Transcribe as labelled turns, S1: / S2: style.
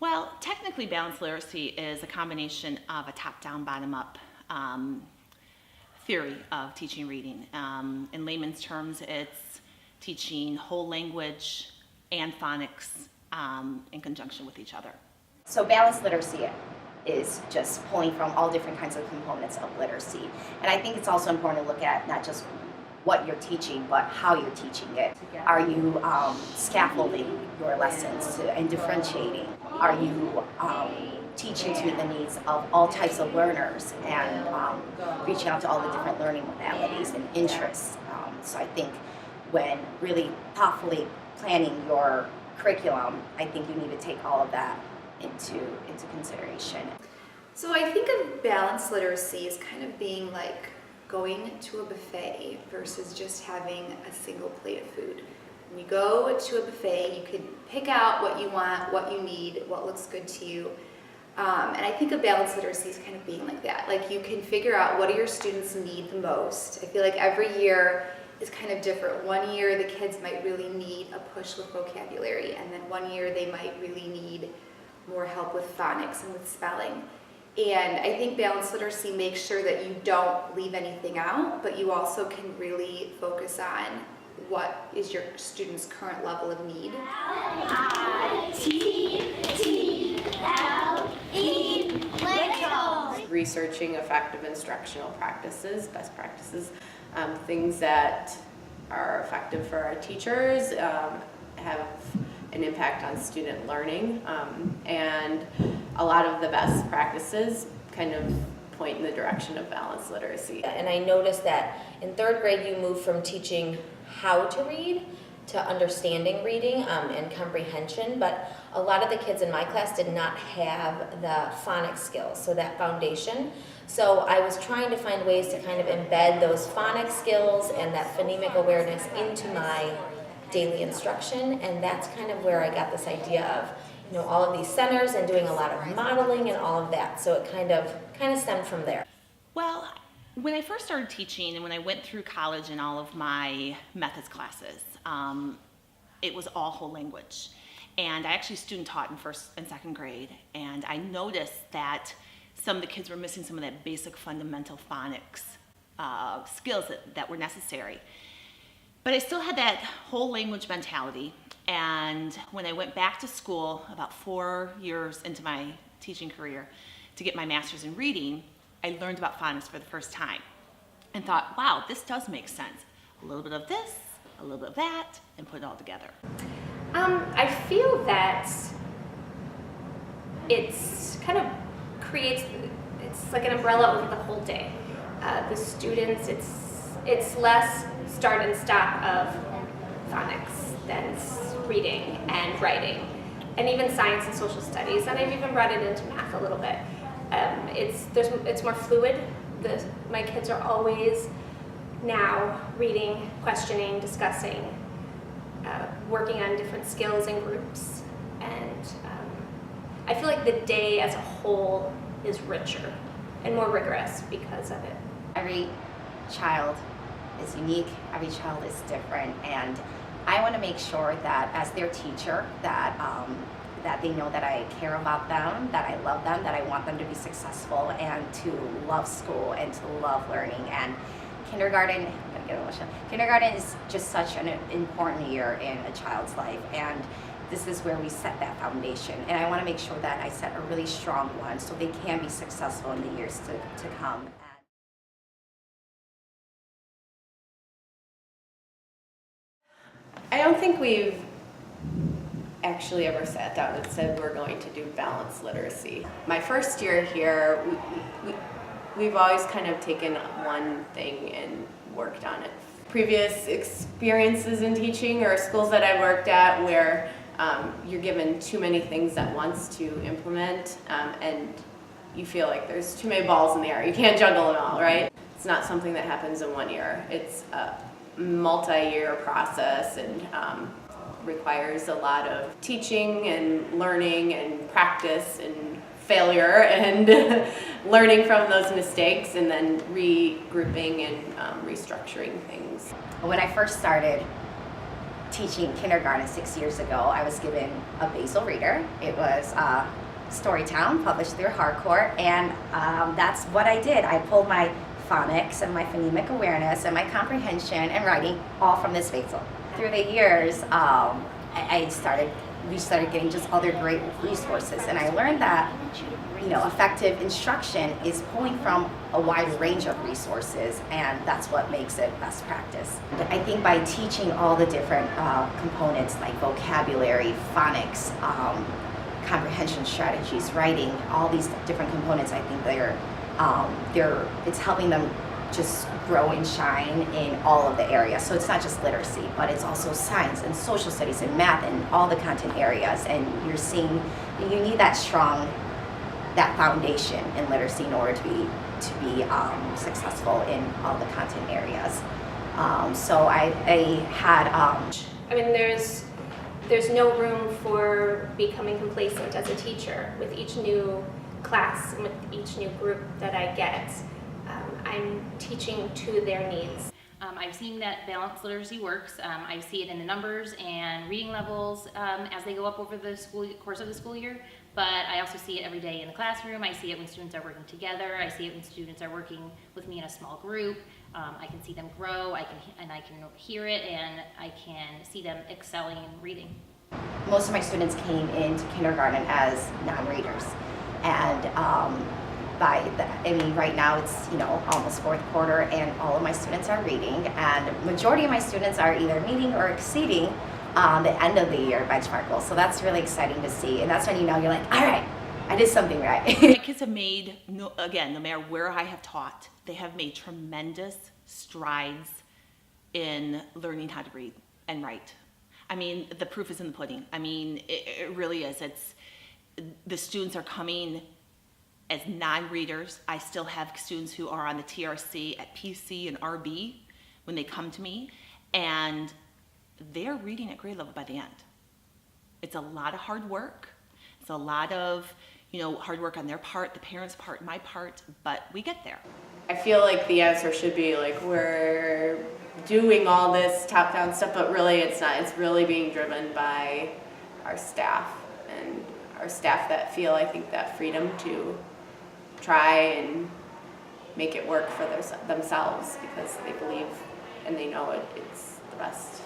S1: Well, technically, balanced literacy is a combination of a top-down, bottom-up theory of teaching reading. In layman's terms, it's teaching whole language and phonics in conjunction with each other.
S2: So balanced literacy is just pulling from all different kinds of components of literacy. And I think it's also important to look at not just what you're teaching, but how you're teaching it. Are you scaffolding your lessons and differentiating? Are you teaching to meet the needs of all types of learners and reaching out to all the different learning modalities and interests? So I think when really thoughtfully planning your curriculum, I think you need to take all of that into consideration.
S3: So I think of balanced literacy as kind of being like going to a buffet versus just having a single plate of food. When you go to a buffet, you can pick out what you want, what you need, what looks good to you. And I think of balanced literacy as kind of being like that. Like you can figure out what do your students need the most. I feel like every year is kind of different. One year the kids might really need a push with vocabulary, and then one year they might really need more help with phonics and with spelling. And I think balanced literacy makes sure that you don't leave anything out, but you also can really focus on what is your student's current level of need.
S4: Researching effective instructional practices, best practices, things that are effective for our teachers, have an impact on student learning, and a lot of the best practices kind of point in the direction of balanced literacy.
S5: And I noticed that in third grade you move from teaching how to read to understanding reading and comprehension, but a lot of the kids in my class did not have the phonics skills, so that foundation. So I was trying to find ways to kind of embed those phonics skills and that phonemic awareness into my daily instruction, and that's kind of where I got this idea of, you know, all of these centers and doing a lot of modeling and all of that. So it kind of stemmed from there.
S1: Well, when I first started teaching and when I went through college and all of my methods classes, it was all whole language. And I actually student taught in first and second grade, and I noticed that some of the kids were missing some of that basic fundamental phonics skills that were necessary. But I still had that whole language mentality, and when I went back to school about 4 years into my teaching career to get my master's in reading, I learned about phonics for the first time and thought, wow, this does make sense. A little bit of this, a little bit of that, and put it all together.
S6: I feel that it's kind of creates, it's like an umbrella over the whole day. The students, it's less start and stop of phonics than reading and writing, and even science and social studies, and I've even brought it into math a little bit. It's more fluid. My kids are always now reading, questioning, discussing, working on different skills and groups, and I feel like the day as a whole is richer and more rigorous because of it.
S2: Every child is unique, every child is different, and I want to make sure that as their teacher that that they know that I care about them, that I love them, that I want them to be successful and to love school and to love learning. And kindergarten, I'm gonna get emotional. Kindergarten is just such an important year in a child's life, and this is where we set that foundation. And I want to make sure that I set a really strong one so they can be successful in the years to come.
S4: I don't think we've actually ever sat down and said we're going to do balanced literacy. My first year here, we've always kind of taken one thing and worked on it. Previous experiences in teaching or schools that I worked at where you're given too many things at once to implement, and you feel like there's too many balls in the air. You can't juggle them all, right? It's not something that happens in 1 year. It's a multi-year process and requires a lot of teaching and learning and practice and failure and learning from those mistakes and then regrouping and restructuring things.
S2: When I first started, teaching kindergarten 6 years ago, I was given a basal reader. It was Storytown, published through Harcourt, and that's what I did. I pulled my phonics and my phonemic awareness and my comprehension and writing all from this basal. Through the years, we started getting just other great resources, and I learned that effective instruction is pulling from a wide range of resources, and that's what makes it best practice. I think by teaching all the different components like vocabulary, phonics, comprehension strategies, writing, all these different components, I think it's helping them just grow and shine in all of the areas. So it's not just literacy, but it's also science and social studies and math and all the content areas. And you're seeing you need that foundation in literacy in order to be successful in all the content areas. So I had.
S6: I mean, there's no room for becoming complacent as a teacher. With each new class and with each new group that I get, I'm teaching to their needs.
S7: I've seen that balanced literacy works. I see it in the numbers and reading levels as they go up over the course of the school year, but I also see it every day in the classroom. I see it when students are working together. I see it when students are working with me in a small group. I can see them grow, I can hear it, and I can see them excelling in reading.
S2: Most of my students came into kindergarten as non-readers, and right now it's almost fourth quarter, and all of my students are reading, and majority of my students are either meeting or exceeding the end of the year benchmark goals. So that's really exciting to see, and that's when you're like, all right, I did something right.
S1: My kids have made, no matter where I have taught, they have made tremendous strides in learning how to read and write. I mean, the proof is in the pudding. I mean, it really is. The students are coming as non-readers. I still have students who are on the TRC at PC and RB when they come to me, and they're reading at grade level by the end. It's a lot of hard work. It's a lot of hard work on their part, the parents' part, my part, but we get there.
S4: I feel like the answer should be like we're doing all this top-down stuff, but really it's not. It's really being driven by our staff, and our staff that feel, I think, that freedom to try and make it work for themselves because they believe and they know it's the best.